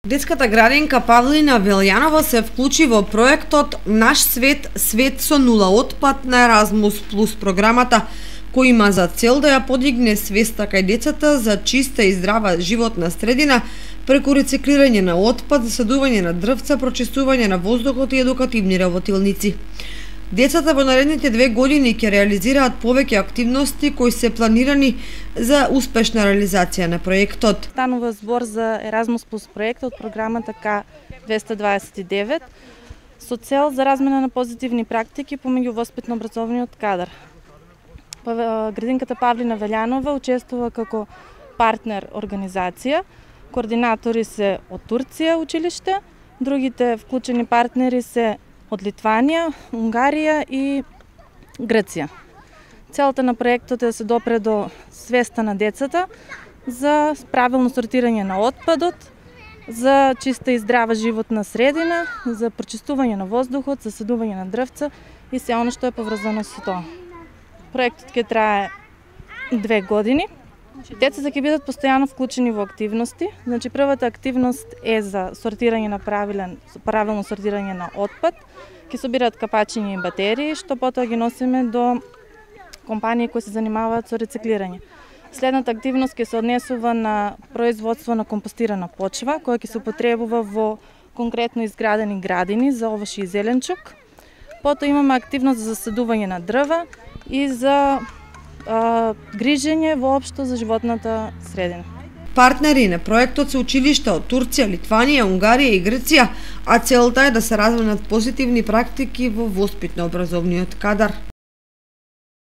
Детската градинка Павлина Велјанова се вклучи во проектот Наш свет, свет со нула отпад на Еразмус плюс програмата, кој има за цел да ја подигне свеста кај децата за чиста и здрава животна средина преку рециклирање на отпад, засадување на дрвца, прочистување на воздухот и едукативни работилници. Децата во наредните 2 години ќе реализираат повеќе активности кои се планирани за успешна реализација на проектот. Станува збор за Еразмус плюс проект од програмата К229 со цел за размена на позитивни практики помеѓу воспитно-образовниот кадар. Градинката Павлина Велјанова учествува како партнер организација. Координатори се од Турција училиште, другите вклучени партнери се од Литванија, Унгарија и Грција. Целта на проектот е да се допре до свеста на децата за правилно сортирање на отпадот, за чиста и здрава животна средина, за прочистување на воздухот, засадување на дрвца и се оно што е поврзано со тоа. Проектот ќе трае 2 години. Децата ќе бидат постојано вклучени во активности. Значи, првата активност е за сортирање на правилно сортирање на отпад. Ќе собираат капачиња и батерии, што потоа ги носиме до компании кои се занимаваат со рециклирање. Следната активност ќе се однесува на производство на компостирана почва, која ќе се употребува во конкретно изградени градини за овошје и зеленчук. Потоа имаме активност за засадување на дрва и за грижење воопшто за животната средина. Партнери на проектот се училишта од Турција, Литванија, Унгарија и Грција, а целта е да се разменат позитивни практики во воспитно-образовниот кадар.